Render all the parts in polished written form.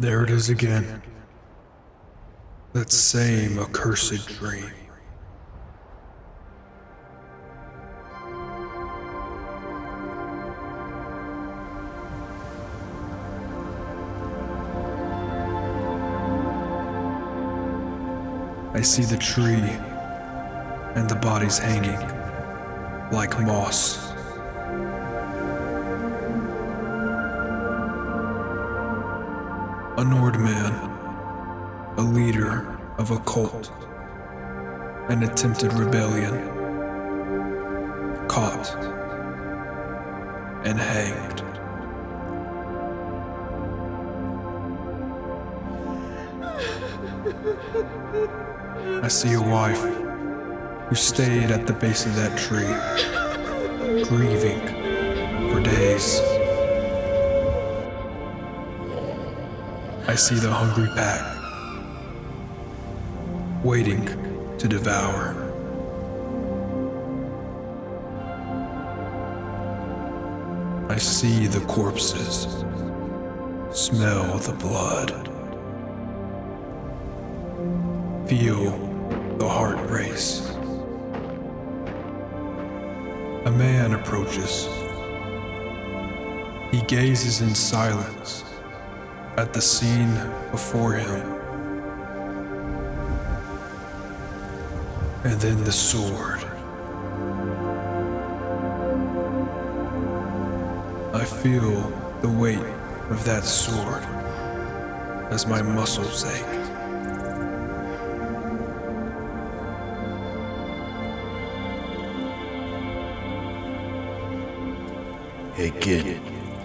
There it is again. That same accursed dream. I see the tree and the bodies hanging like moss. A Nordman, a leader of a cult, an attempted rebellion, caught and hanged. I see a wife who stayed at the base of that tree, grieving for days. I see the hungry pack, waiting to devour. I see the corpses, smell the blood, feel the heart race. A man approaches. He gazes in silence at the scene before him. And then the sword. I feel the weight of that sword as my muscles ache. Hey kid,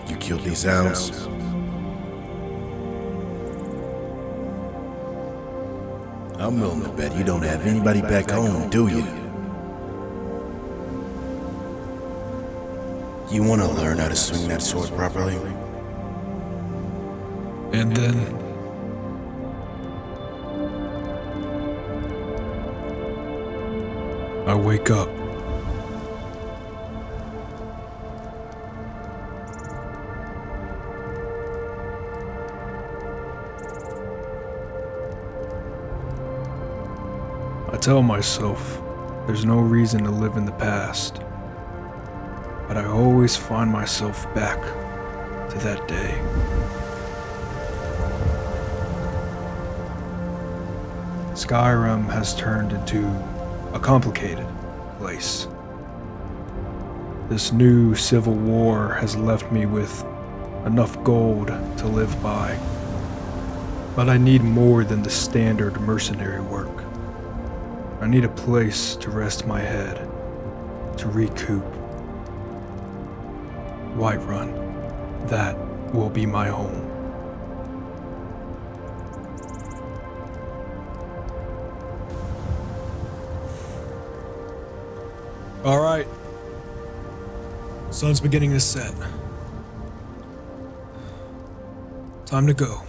you killed these hounds? I'm willing to bet you don't have anybody back home, do you? You want to learn how to swing that sword properly? And then I wake up. I tell myself there's no reason to live in the past, but I always find myself back to that day. Skyrim has turned into a complicated place. This new civil war has left me with enough gold to live by, but I need more than the standard mercenary work. I need a place to rest my head, to recoup. Whiterun, that will be my home. All right. Sun's beginning to set. Time to go.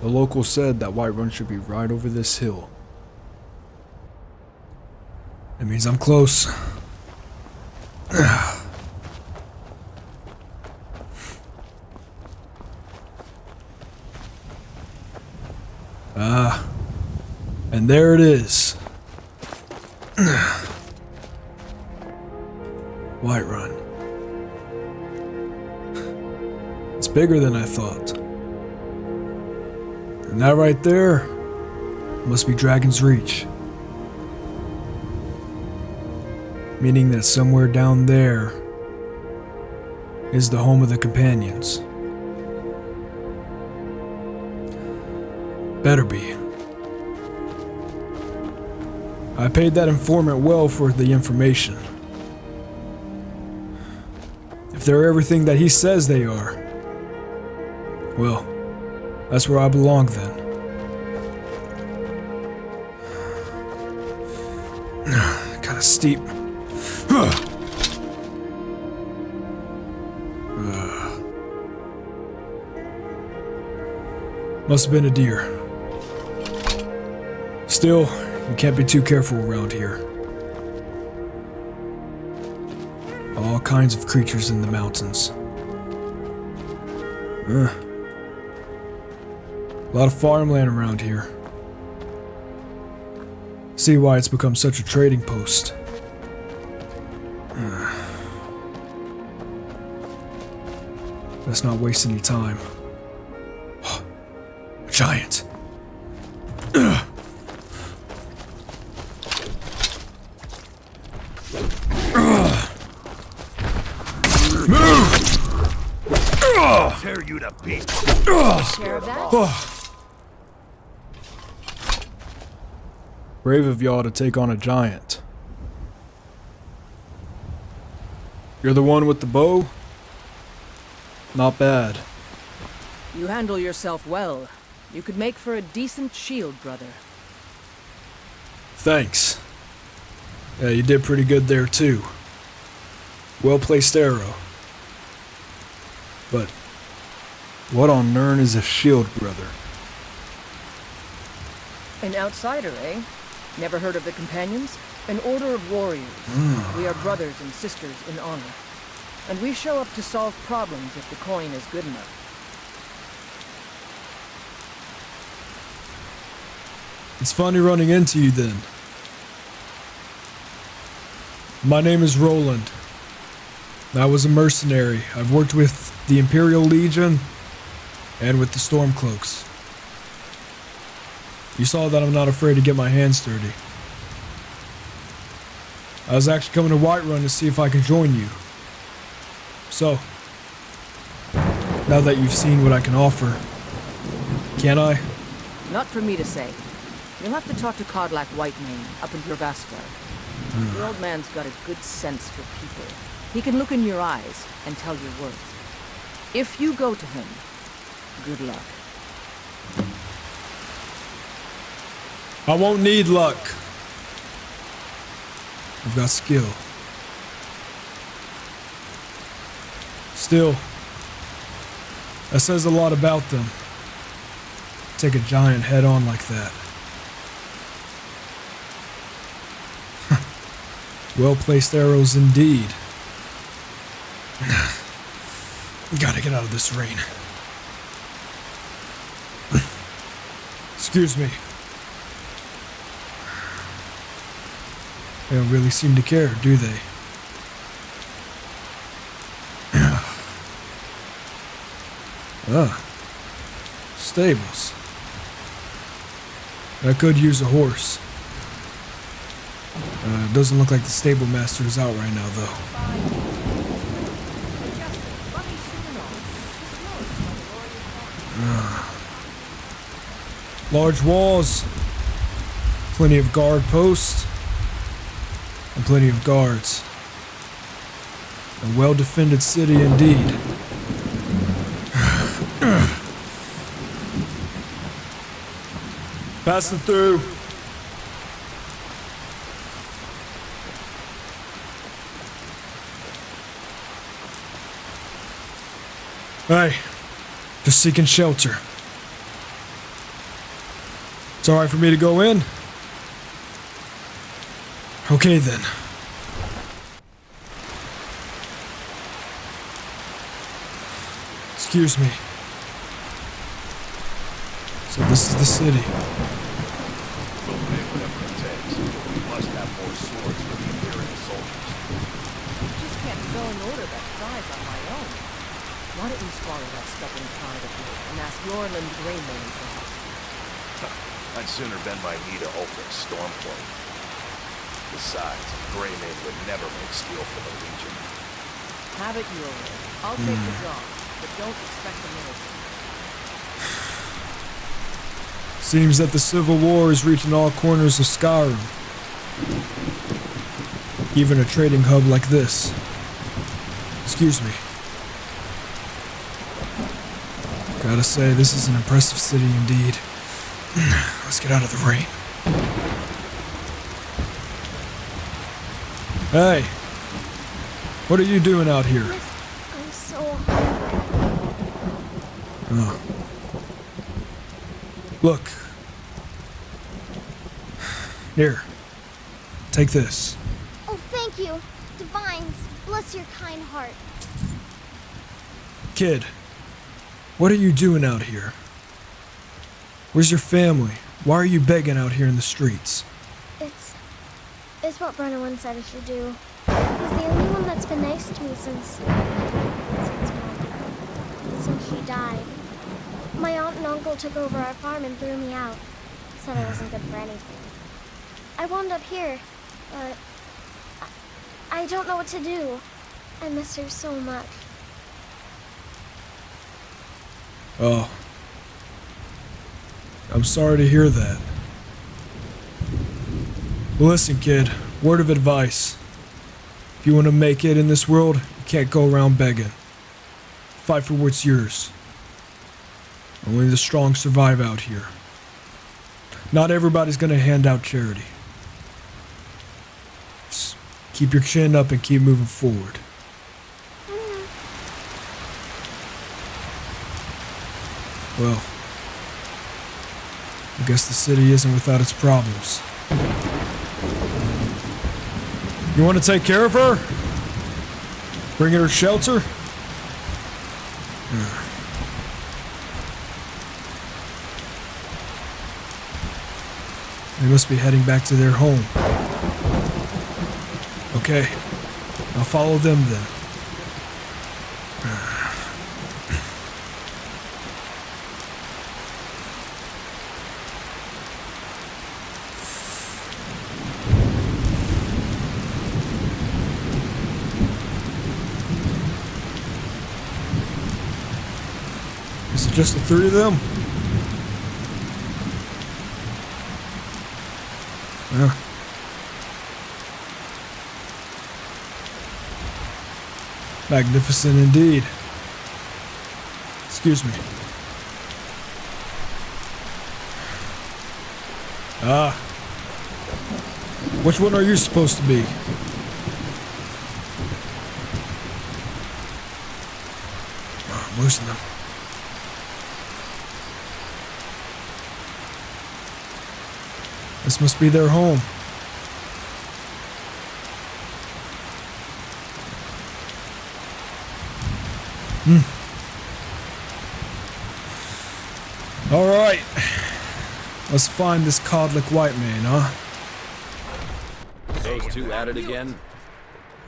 The locals said that Whiterun should be right over this hill. It means I'm close. And there it is. Whiterun. It's bigger than I thought. And that right there must be Dragon's Reach. Meaning that somewhere down there is the home of the companions. Better be. I paid that informant well for the information. If they're everything that he says they are, well, that's where I belong then. Kinda steep. Must have been a deer. Still, you can't be too careful around here. All kinds of creatures in the mountains. A lot of farmland around here. See why it's become such a trading post. Let's not waste any time. A giant. Tear you to pieces. Share of that? Brave of y'all to take on a giant. You're the one with the bow? Not bad. You handle yourself well. You could make for a decent shield, brother. Thanks. Yeah, you did pretty good there too. Well-placed arrow. But what on Nern is a shield, brother? An outsider, eh? Never heard of the Companions? An order of warriors. We are brothers and sisters in honor. And we show up to solve problems if the coin is good enough. It's funny running into you then. My name is Rolund. I was a mercenary. I've worked with the Imperial Legion and with the Stormcloaks. You saw that I'm not afraid to get my hands dirty. I was actually coming to Whiterun to see if I could join you. So, now that you've seen what I can offer, can I? Not for me to say. You'll have to talk to Codlack Whitemane up in Jorrvaskr. The old man's got a good sense for people. He can look in your eyes and tell your worth. If you go to him, good luck. I won't need luck. I've got skill. Still, that says a lot about them. Take a giant head on like that. Well-placed arrows indeed. Gotta get out of this rain. Excuse me. They don't really seem to care, do they? Stables. I could use a horse. Doesn't look like the stable master is out right now, though. Large walls, plenty of guard posts, and plenty of guards. A well-defended city indeed. Passing through. Hey, just seeking shelter. It's alright for me to go in? Okay then. Excuse me. So this is the city. We'll pay whatever it takes. We must have more swords for the Imperial soldiers. Just can't go in order that size on my own. Why don't we swallow that stubborn pride of yours and ask Jorrvaskr Greymane for help? I'd sooner bend my knee to Ulfric's Stormcloak. Besides, Greymane would never make steel for the Legion. Have it your way. I'll take the job, but don't expect the military. Seems that the Civil War is reaching all corners of Skyrim. Even a trading hub like this. Excuse me. Gotta say, this is an impressive city indeed. Let's get out of the rain. Hey! What are you doing out here? I'm so Oh. Look. Here. Take this. Oh, thank you. Divines. Bless your kind heart. Kid, what are you doing out here? Where's your family? Why are you begging out here in the streets? It's what Brennan said I should do. He's the only one that's been nice to me since she died. My aunt and uncle took over our farm and threw me out. Said I wasn't good for anything. I wound up here, but I don't know what to do. I miss her so much. Oh. I'm sorry to hear that. Listen, kid, word of advice. If you want to make it in this world, you can't go around begging. Fight for what's yours. Only the strong survive out here. Not everybody's gonna hand out charity. Just keep your chin up and keep moving forward. Well, I guess the city isn't without its problems. You want to take care of her? Bring her shelter? They must be heading back to their home. Okay, I'll follow them then. Is it just the three of them? Magnificent indeed. Excuse me. Which one are you supposed to be? I'm losing them. This must be their home. All right. Let's find this codlick white man, huh? Those two at it again?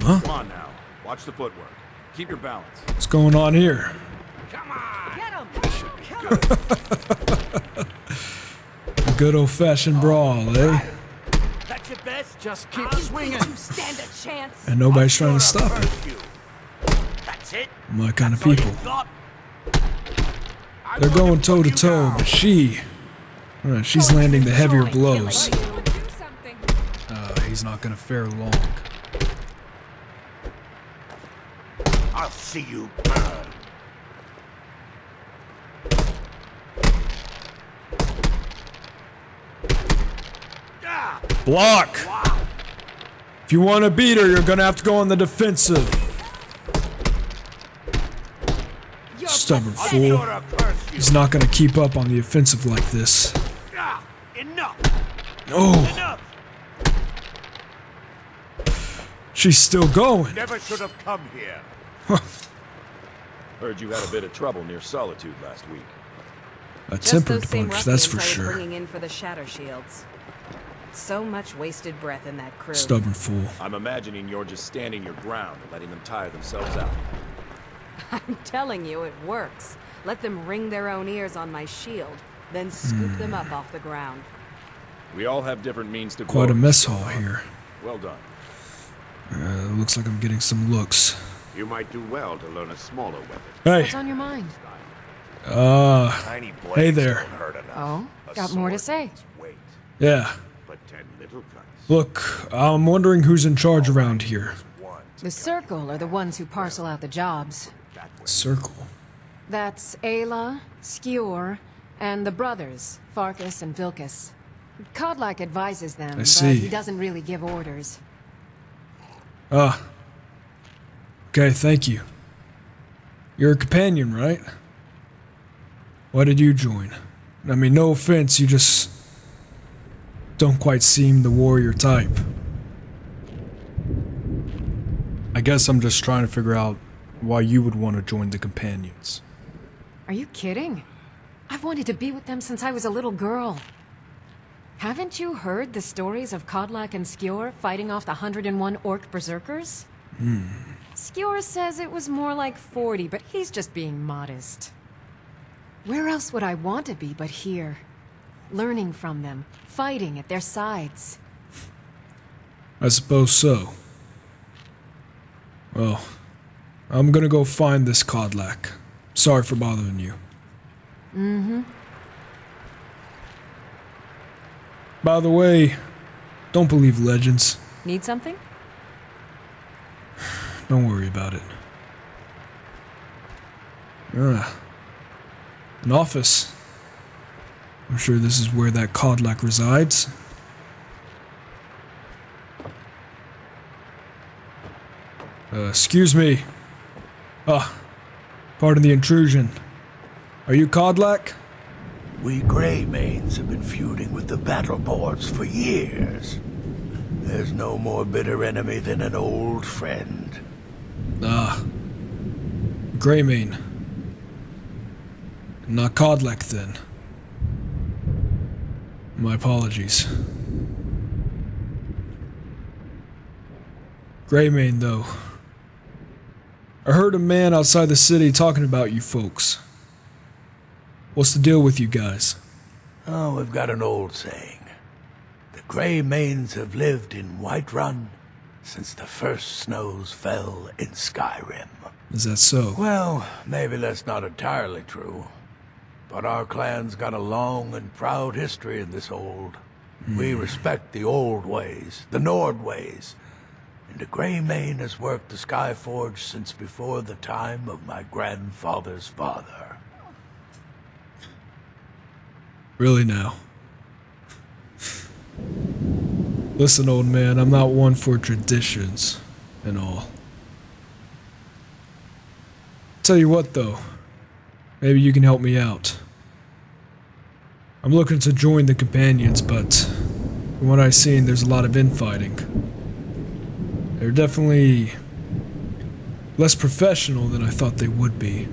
Huh? Come on now. Watch the footwork. Keep your balance. What's going on here? Come on! Get him! This should be good. A good old-fashioned brawl, eh? That's your best. Just keep swinging. You stand a chance. And nobody's trying to stop it. That's it. My kind of people. Thought? They're going toe-to-toe, but she's landing the heavier blows. He's not gonna fare long. I'll see you burn. Block! If you want to beat her, you're gonna have to go on the defensive. Stubborn fool. He's not gonna keep up on the offensive like this. Enough. Oh, Enough. she's still going. Never should have come here. Heard you had a bit of trouble near Solitude last week. A Just tempered those same punch, that's for ruffians I was sure. bringing in for the shatter shields. So much wasted breath in that crew. Stubborn fool. I'm imagining you're just standing your ground and letting them tire themselves out. I'm telling you, it works. Let them wring their own ears on my shield, then scoop them up off the ground. We all have different means to Quite a glory. mess hall here. Well done. Looks like I'm getting some looks. You might do well to learn a smaller weapon. Hey, What's on your mind? Tiny blades hey there. don't hurt enough. Oh, A got more to sword say. needs weight. yeah. But 10 little cuts. Look, I'm wondering who's in charge around here. One to The Circle are the ones who parcel out the jobs. Circle. That's Ayla, Skyr, and the brothers, Farkas and Vilcas. Codlike advises them, I but see. he doesn't really give orders. Okay, thank you. You're a companion, right? Why did you join? I mean, no offense, you just don't quite seem the warrior type. I guess I'm just trying to figure out why you would want to join the companions. Are you kidding? I've wanted to be with them since I was a little girl. Haven't you heard the stories of Kodlak and Skyor fighting off the 101 orc berserkers? Skyor says it was more like 40, but he's just being modest. Where else would I want to be but here? Learning from them, fighting at their sides. I suppose so. Well, I'm gonna go find this Kodlak. Sorry for bothering you. By the way, don't believe legends. Need something? Don't worry about it. An office. I'm sure this is where that Kodlak resides. Excuse me. Pardon the intrusion. Are you Kodlak? We Greymanes have been feuding with the Battleboards for years. There's no more bitter enemy than an old friend. Greymane. Not Kodlak, then. My apologies. Greymane, though. I heard a man outside the city talking about you folks. What's the deal with you guys? Oh, we've got an old saying. The Greymanes have lived in Whiterun since the first snows fell in Skyrim. Is that so? Well, maybe that's not entirely true. But our clan's got a long and proud history in this old. We respect the old ways, the Nord ways. And the Greymane has worked the Skyforge since before the time of my grandfather's father. Really now? Listen, old man, I'm not one for traditions and all. Tell you what, though. Maybe you can help me out. I'm looking to join the companions, but from what I've seen, there's a lot of infighting. They're definitely less professional than I thought they would be.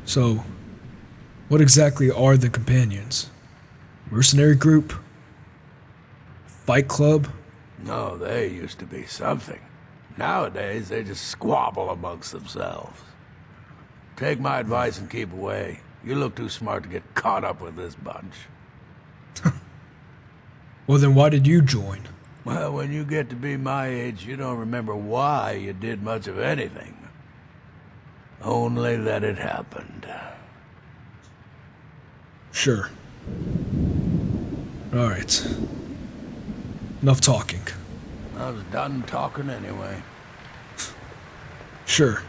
So, what exactly are the companions? Mercenary group? Fight club? No, they used to be something. Nowadays, they just squabble amongst themselves. Take my advice and keep away. You look too smart to get caught up with this bunch. Well, then why did you join? Well, when you get to be my age, you don't remember why you did much of anything. Only that it happened. Sure. Alright. Enough talking. I was done talking anyway. Sure.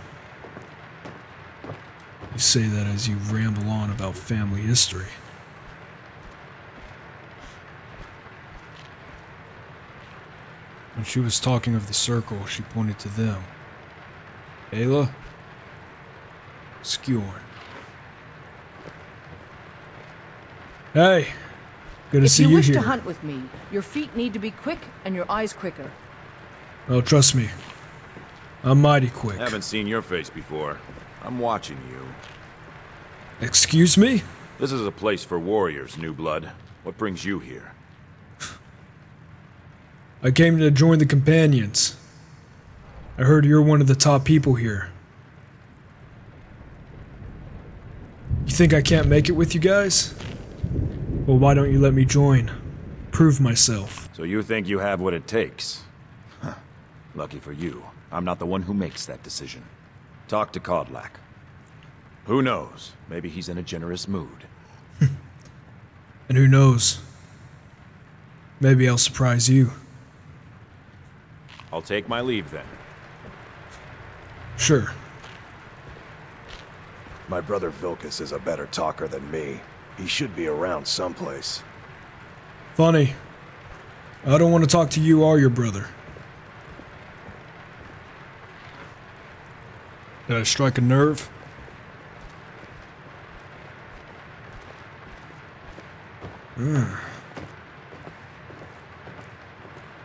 You say that as you ramble on about family history. When she was talking of the circle, she pointed to them. Ayla? Skyor. Hey! Good to see you here. If you wish to hunt with me, your feet need to be quick and your eyes quicker. Oh, trust me. I'm mighty quick. Haven't seen your face before. I'm watching you. Excuse me? This is a place for warriors, new blood. What brings you here? I came to join the companions. I heard you're one of the top people here. You think I can't make it with you guys? Well, why don't you let me join? Prove myself. So you think you have what it takes? Huh. Lucky for you, I'm not the one who makes that decision. Talk to Kodlak. Who knows? Maybe he's in a generous mood. And who knows? Maybe I'll surprise you. I'll take my leave then. Sure. My brother Vilcas is a better talker than me. He should be around someplace. Funny. I don't want to talk to you or your brother. Did I strike a nerve?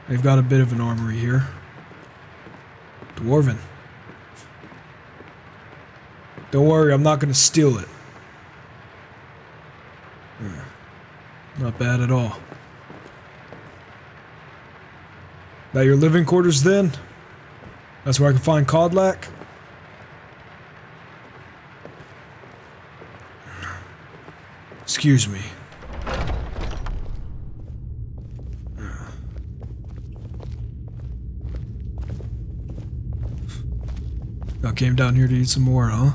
They've got a bit of an armory here. Dwarven. Don't worry, I'm not gonna steal it. Not bad at all. That your living quarters then? That's where I can find Kodlak? Excuse me. Y'all came down here to eat some more, huh?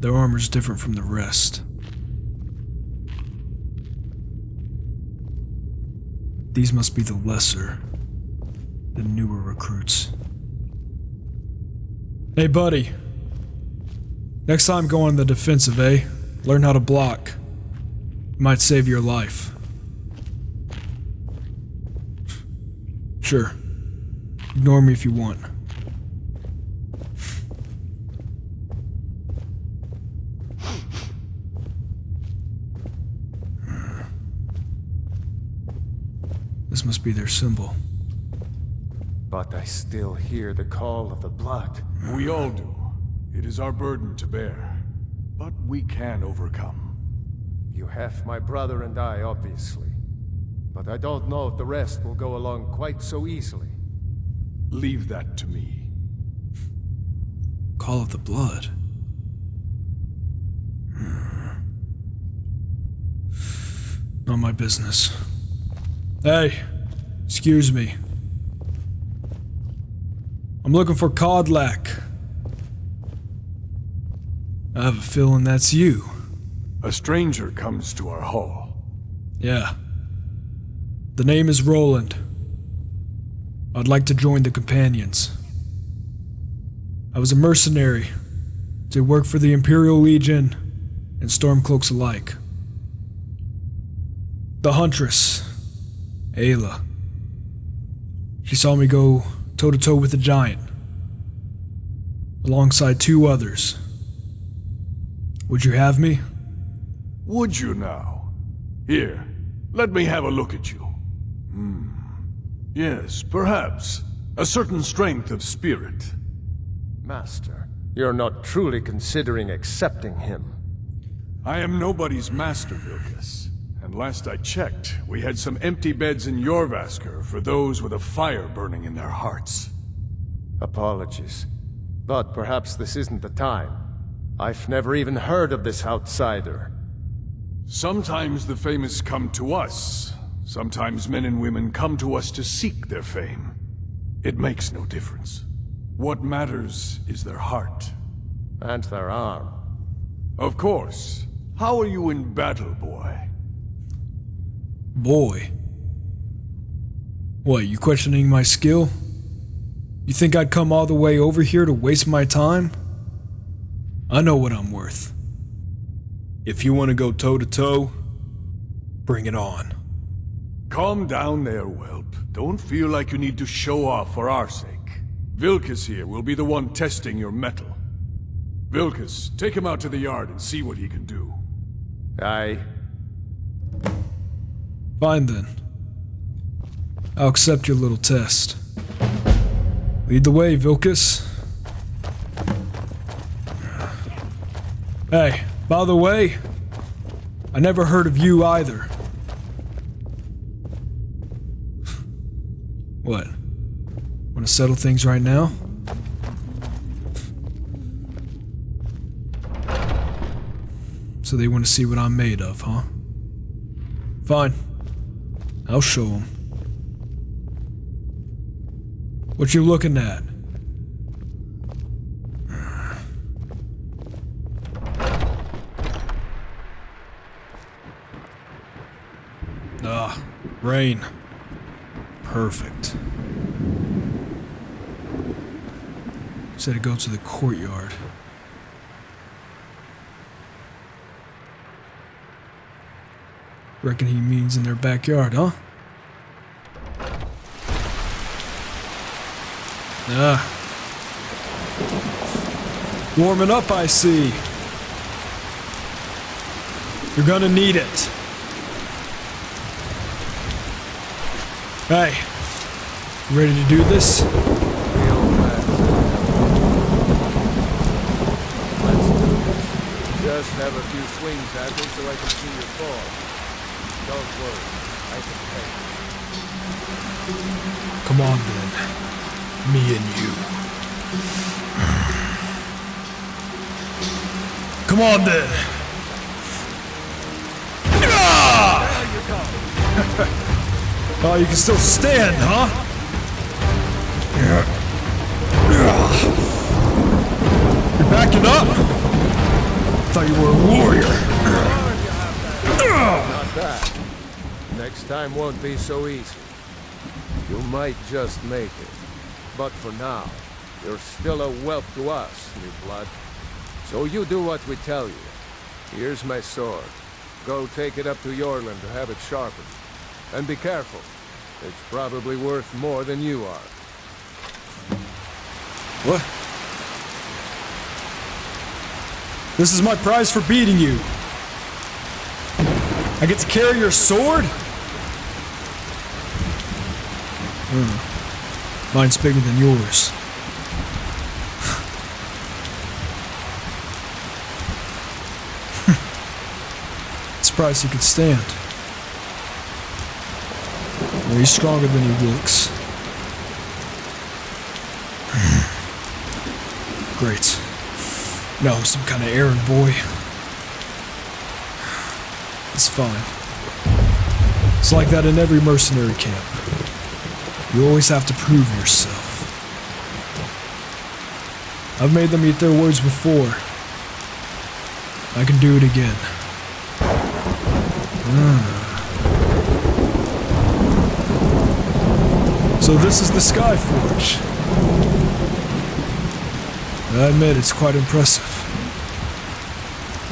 Their armor's different from the rest. These must be the lesser, the newer recruits. Hey, buddy. Next time go on the defensive, eh? Learn how to block. It might save your life. Sure. Ignore me if you want. This must be their symbol. But I still hear the call of the blood. We all do. It is our burden to bear. But we can overcome. You have my brother and I, obviously. But I don't know if the rest will go along quite so easily. Leave that to me. Call of the blood. Not my business. Hey, excuse me. I'm looking for Kodlak. I have a feeling that's you. A stranger comes to our hall. Yeah. The name is Rolund. I'd like to join the companions. I was a mercenary. Did work for the Imperial Legion and Stormcloaks alike. The Huntress, Ayla. She saw me go toe-to-toe with the giant, alongside 2 others. Would you have me? Would you now? Here, let me have a look at you. Yes, perhaps. A certain strength of spirit. Master, you're not truly considering accepting him. I am nobody's master, Vilcas. And last I checked, we had some empty beds in Jorrvaskr for those with a fire burning in their hearts. Apologies. But perhaps this isn't the time. I've never even heard of this outsider. Sometimes the famous come to us. Sometimes men and women come to us to seek their fame. It makes no difference. What matters is their heart. And their arm. Of course. How are you in battle, boy? Boy? What, you questioning my skill? You think I'd come all the way over here to waste my time? I know what I'm worth. If you want to go toe-to-toe, bring it on. Calm down there, whelp. Don't feel like you need to show off for our sake. Vilcas here will be the one testing your mettle. Vilcas, take him out to the yard and see what he can do. Aye. Fine then. I'll accept your little test. Lead the way, Vilcas. Hey, by the way, I never heard of you either. What? Want to settle things right now? So they want to see what I'm made of, huh? Fine. I'll show them. What you looking at? Rain. Perfect. Said to go to the courtyard. Reckon he means in their backyard, huh? Warming up, I see. You're gonna need it. Hey, you ready to do this? The old man said, let's do this. Just have a few swings at me so I can see your form. Don't worry, I can take it. Come on then. Me and you. Come on then. Oh, you can still stand, huh? You're backing up? Thought you were a warrior. Not bad. Next time won't be so easy. You might just make it. But for now, you're still a whelp to us, new blood. So you do what we tell you. Here's my sword. Go take it up to Jorrvaskr to have it sharpened. And be careful. It's probably worth more than you are. What? This is my prize for beating you. I get to carry your sword? Mine's bigger than yours. Surprised he could stand. Well, he's stronger than he looks. Great. No, some kind of errand boy. It's fine. It's like that in every mercenary camp. You always have to prove yourself. I've made them eat their words before. I can do it again. So this is the Skyforge. I admit it's quite impressive.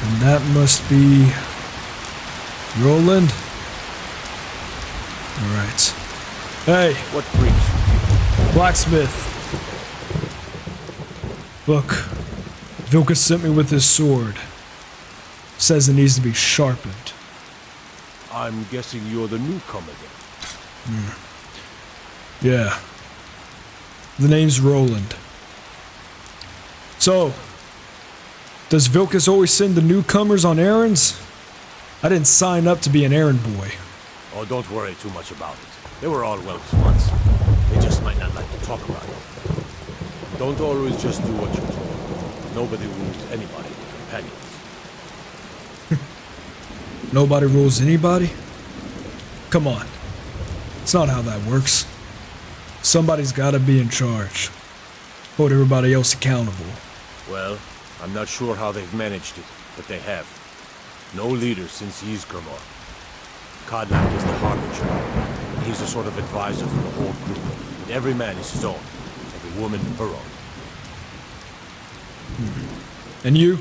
And that must be Rolund? Alright. Hey! What brings you? Blacksmith. Look, Vilcas sent me with his sword. Says it needs to be sharpened. I'm guessing you're the newcomer then. Yeah. The name's Rolund. So, does Vilcas always send the newcomers on errands? I didn't sign up to be an errand boy. Oh, don't worry too much about it. They were all whelps once. They just might not like to talk about it. Don't always just do what you're told. Nobody rules anybody but companions. Nobody rules anybody? Come on. It's not how that works. Somebody's gotta be in charge. Hold everybody else accountable. Well, I'm not sure how they've managed it, but they have. No leader since SKYRIM. Kodlak is the harbinger. He's a sort of advisor for the whole group. And every man is his own. Every woman her own. And you?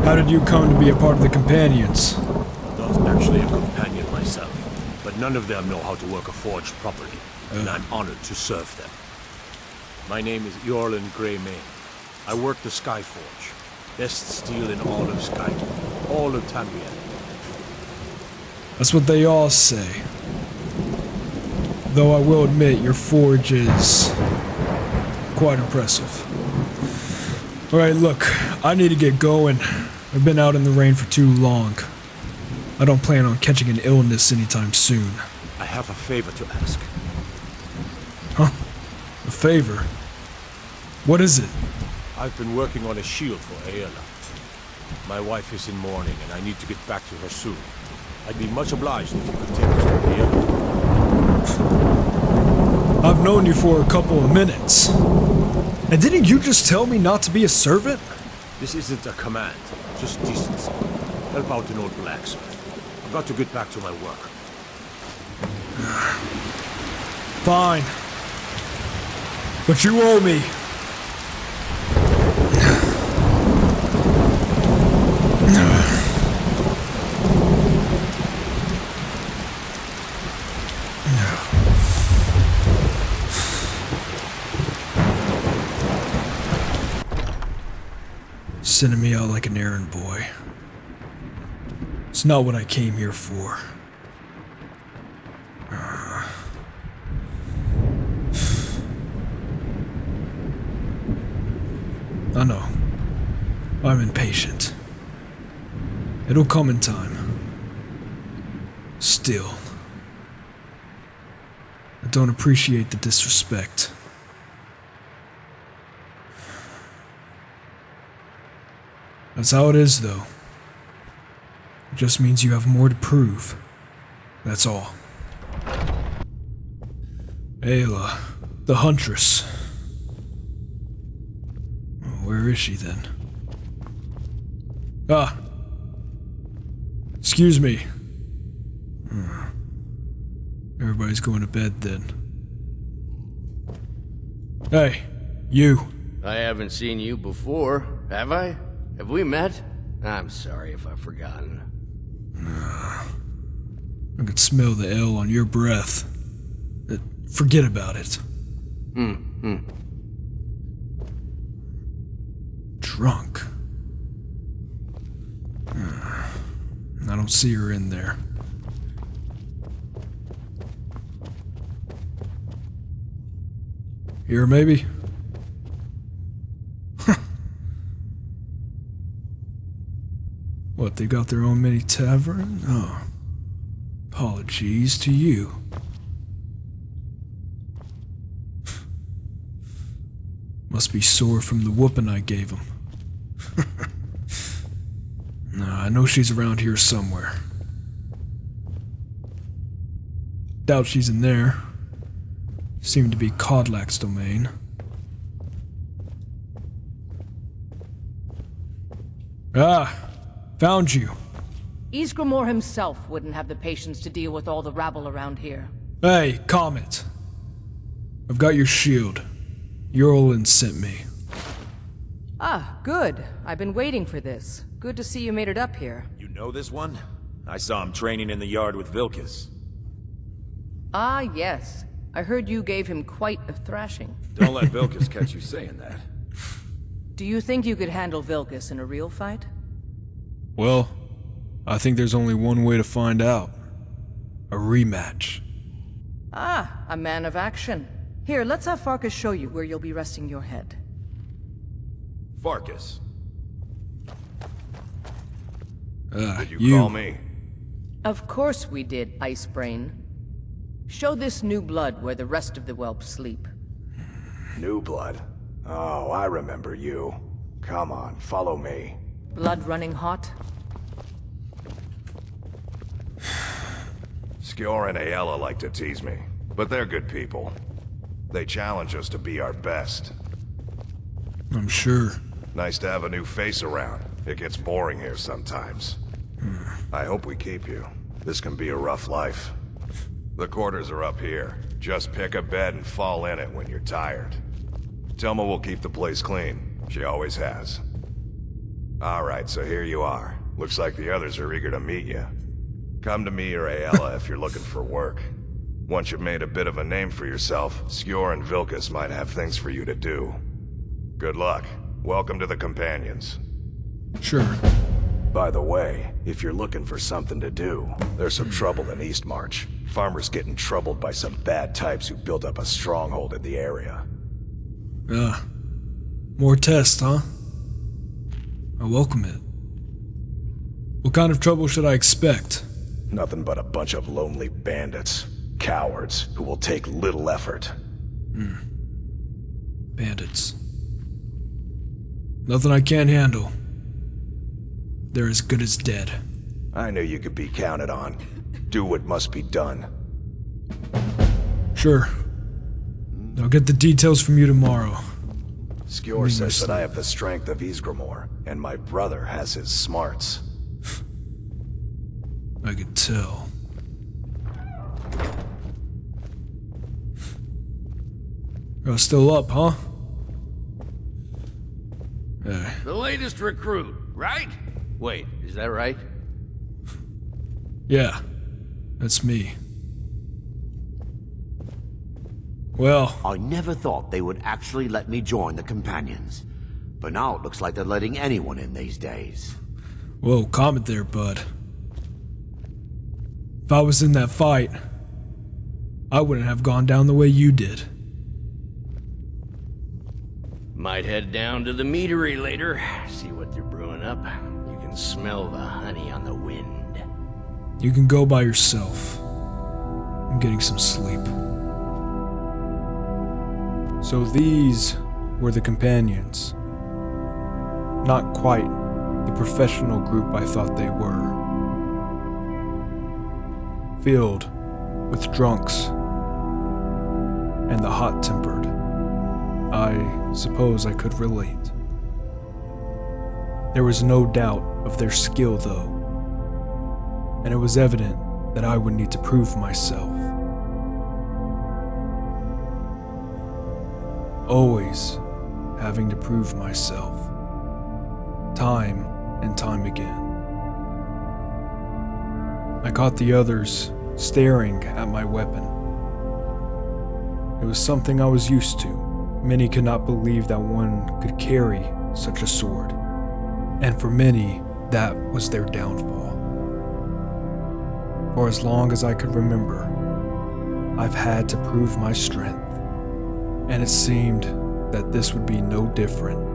How did you come to be a part of the companions? Not actually a companion myself, but none of them know how to work a forge properly, and I'm honored to serve them. My name is Jorrvaskr Greymane. I work the Skyforge. Best steel in all of Skyrim. All of Tamriel. That's what they all say. Though I will admit, your forge is quite impressive. Alright, look, I need to get going. I've been out in the rain for too long. I don't plan on catching an illness anytime soon. I have a favor to ask. Huh? A favor? What is it? I've been working on a shield for Aela. My wife is in mourning, and I need to get back to her soon. I'd be much obliged if you could take this to Aela. I've known you for a couple of minutes. And didn't you just tell me not to be a servant? This isn't a command, just decency. Help out an old blacksmith. I've got to get back to my work. Fine. But you owe me. Sending me out like an errand boy. It's not what I came here for. I know. I'm impatient. It'll come in time. Still, I don't appreciate the disrespect. That's how it is, though. It just means you have more to prove. That's all. Ayla, the Huntress. Where is she then? Ah! Excuse me. Everybody's going to bed then. Hey, you. I haven't seen you before, have I? Have we met? I'm sorry if I've forgotten. I could smell the ale on your breath. Forget about it. Drunk. I don't see her in there. Here, maybe? What, they got their own mini tavern? Oh. Apologies to you. Must be sore from the whooping I gave him. Nah, I know she's around here somewhere. Doubt she's in there. Seemed to be Kodlak's domain. Ah! Found you. Ysgramor himself wouldn't have the patience to deal with all the rabble around here. Hey, Comet. I've got your shield. Rolund sent me. Ah, good. I've been waiting for this. Good to see you made it up here. You know this one? I saw him training in the yard with Vilcas. Ah, yes. I heard you gave him quite a thrashing. Don't let Vilcas catch you saying that. Do you think you could handle Vilcas in a real fight? Well, I think there's only one way to find out. A rematch. Ah, a man of action. Here, let's have Farkas show you where you'll be resting your head. Farkas. Did you call me? Of course we did, Icebrain. Show this new blood where the rest of the whelps sleep. New blood? Oh, I remember you. Come on, follow me. Blood running hot? Skyor and Ayla like to tease me, but they're good people. They challenge us to be our best. I'm sure. Nice to have a new face around. It gets boring here sometimes. I hope we keep you. This can be a rough life. The quarters are up here. Just pick a bed and fall in it when you're tired. Telma will keep the place clean. She always has. Alright, so here you are. Looks like the others are eager to meet you. Come to me or Ayla if you're looking for work. Once you've made a bit of a name for yourself, Skyor and Vilcas might have things for you to do. Good luck. Welcome to the Companions. Sure. By the way, if you're looking for something to do, there's some trouble in Eastmarch. Farmers getting troubled by some bad types who built up a stronghold in the area. More tests, huh? I welcome it. What kind of trouble should I expect? Nothing but a bunch of lonely bandits. Cowards who will take little effort. Bandits. Nothing I can't handle. They're as good as dead. I knew you could be counted on. Do what must be done. Sure. I'll get the details from you tomorrow. Skyor says that I have the strength of Ysgramor, and my brother has his smarts. I could tell. You're still up, huh? The latest recruit, right? Wait, is that right? Yeah, that's me. Well, I never thought they would actually let me join the Companions. But now it looks like they're letting anyone in these days. whoa, comment there, bud. If I was in that fight, I wouldn't have gone down the way you did. Might head down to the meadery later, see what they're brewing up. You can smell the honey on the wind. You can go by yourself. I'm getting some sleep. So these were the companions. Not quite the professional group I thought they were. Filled with drunks and the hot-tempered. I suppose I could relate. There was no doubt of their skill, though, and it was evident that I would need to prove myself. Always having to prove myself, time and time again. I caught the others staring at my weapon. It was something I was used to. Many could not believe that one could carry such a sword, and for many, that was their downfall. For as long as I could remember, I've had to prove my strength, and it seemed that this would be no different.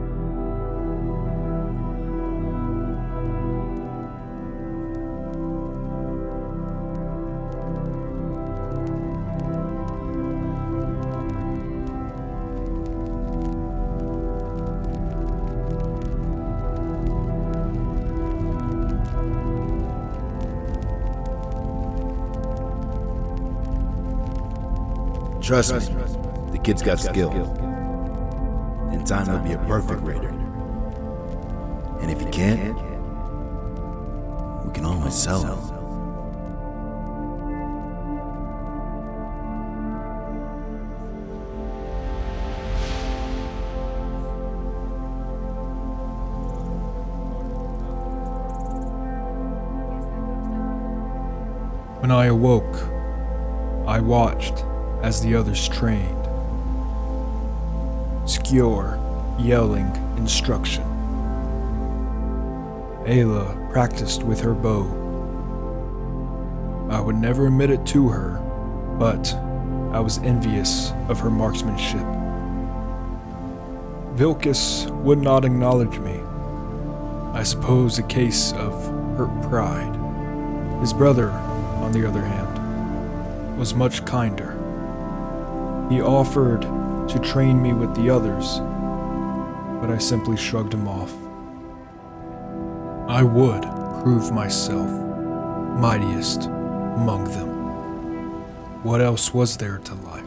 Trust me, the kid's got skill. In time, he'll be a perfect raider. And if he can't, we can always sell him. When I awoke, I watched as the others trained. Skyor yelling instruction. Ayla practiced with her bow. I would never admit it to her, but I was envious of her marksmanship. Vilcas would not acknowledge me. I suppose a case of hurt pride. His brother, on the other hand, was much kinder. He offered to train me with the others, but I simply shrugged him off. I would prove myself mightiest among them. What else was there to life?